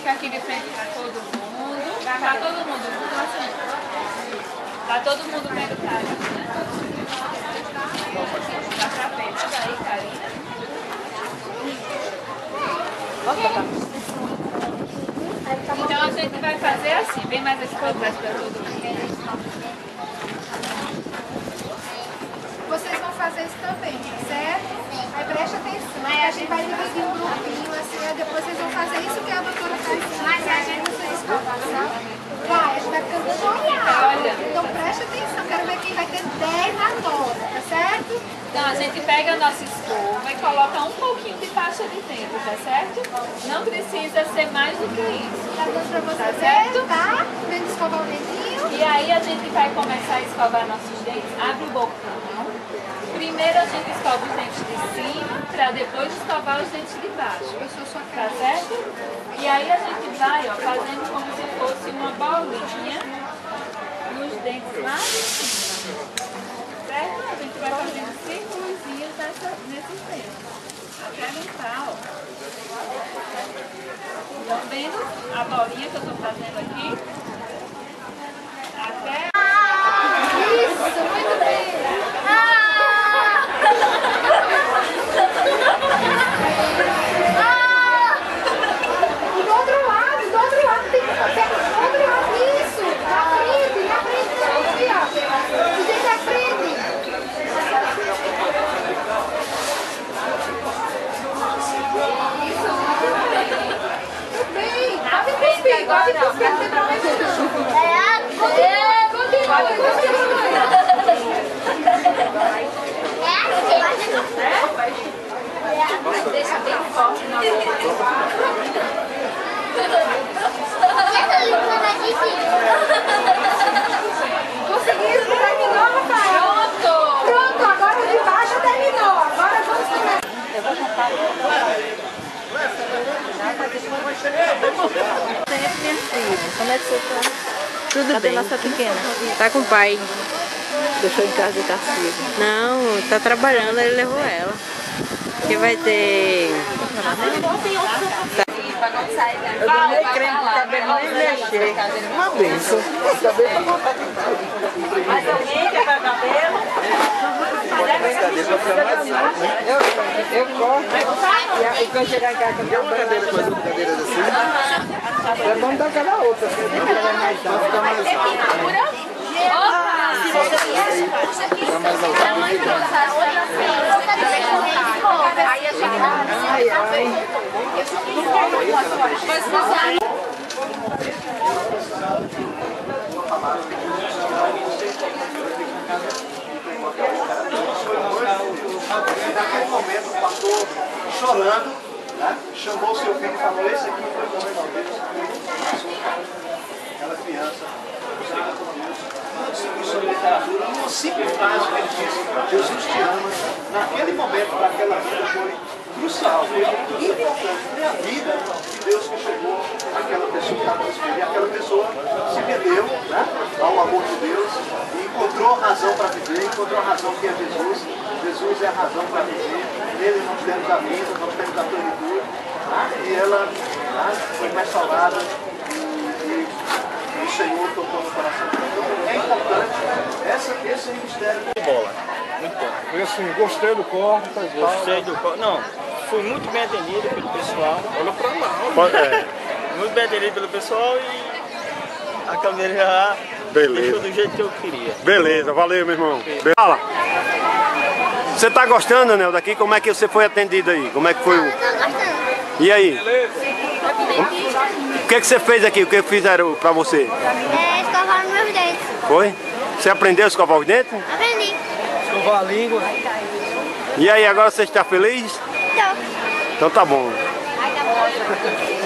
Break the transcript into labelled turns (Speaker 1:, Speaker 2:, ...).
Speaker 1: fica aqui de frente para todo mundo. Tá todo mundo assim. Tá todo mundo vendo Karina. Dá pra ver, né? Daí, Karina. Então a gente vai fazer assim, bem mais aqui para trás para todo mundo.
Speaker 2: Vocês vão fazer isso também, certo? Aí preste atenção, aí a gente vai dividir um grupinho, assim, aí depois vocês vão fazer isso que a doutora está ensinando. Mas a gente não fez escovação. Vai, a gente vai ficando olhando. Então preste atenção, quero ver quem vai ter 10 na nota, tá certo?
Speaker 1: Então a gente pega a nossa escova e coloca um pouquinho de pasta de dentro, tá certo? Não precisa ser mais do que isso.
Speaker 2: Tá dando pra você
Speaker 1: Tá
Speaker 2: ver,
Speaker 1: certo?
Speaker 2: tá? Vem escovar o dedinho.
Speaker 1: E aí a gente vai começar a escovar nossos dentes. Abre o bocão. Primeiro a gente escova os dentes de cima, para depois escovar os dentes de baixo.
Speaker 2: Eu sou sua
Speaker 1: Tá certo? E aí a gente vai, ó, fazendo como se fosse uma bolinha nos dentes lá de cima. Certo? A gente vai fazendo círculozinhos nesses dentes. Até limpar, ó. Estão vendo a bolinha que eu estou fazendo aqui? Até...
Speaker 2: Isso, muito bem. Do outro lado tem que fazer. Do outro lado, isso. Na frente, aqui, ó. O dedo à frente. Isso, muito bem. Pode cuspir, não tem problema não. Continua.
Speaker 1: Deixa bem forte na boca.
Speaker 2: Conseguiu? Terminou, Rafael? Pronto, agora o de baixo terminou. Agora vamos começar.
Speaker 1: Eu vou tentar. Como é que você tá?
Speaker 3: Tudo
Speaker 1: Cadê
Speaker 3: bem.
Speaker 1: nossa pequena?
Speaker 3: Tá com o pai.
Speaker 1: Deixou em casa de castigo.
Speaker 3: Não, tá trabalhando, ele levou ela. Que vai ter...
Speaker 4: Eu ganhei creme pro cabelo nem mexer. Uma benção. Cabelo pra botar aqui.
Speaker 1: Mas alguém quer para cabelo?
Speaker 4: Eu corto. E quando chegar em casa, quando eu cadeira com as cadeiras assim, é bom dar aquela outra. Ela é mais alta. Fica mais alta.
Speaker 1: Se você
Speaker 4: Fica mais alta. Ai, ai.
Speaker 5: Naquele momento o pastor chorando, né, chamou o seu filho e falou: esse aqui foi o momento de Deus, aquela criança usada por Deus. Isso é literatura, uma simples frase que ele disse: Jesus te ama. Naquele momento, para aquela vida foi crucial, foi importante. Foi a vida de Deus que chegou naquela pessoa. E aquela pessoa se rendeu, né, ao amor de Deus e encontrou razão para viver, encontrou a razão que é Jesus. Jesus é a razão para viver. Nele nós temos a vida, nós temos a plenitude. Né, e ela, né, foi restaurada e o Senhor tocou no coração dela. Então é importante esse mistério.
Speaker 6: Bola, muito bom.
Speaker 4: Eu assim, gostei do corpo, tá igual.
Speaker 6: Gostei do corpo. Não, fui muito bem atendido pelo pessoal.
Speaker 4: Olha pra lá.
Speaker 6: Muito bem atendido pelo pessoal e a câmera já deixou do jeito que eu queria.
Speaker 7: Beleza, valeu, meu irmão. Fala. Você tá gostando, Anel, daqui? Como é que você foi atendido aí? Como é que foi o... E aí? O que você fez aqui? O que fizeram pra você?
Speaker 8: Escovar os meus dentes.
Speaker 7: Foi? Você aprendeu a escovar os dentes?
Speaker 8: Aprendi.
Speaker 4: Escovar a língua.
Speaker 7: E aí, agora você está feliz?
Speaker 8: Então.
Speaker 7: Então tá bom.
Speaker 8: Ai, tá bom.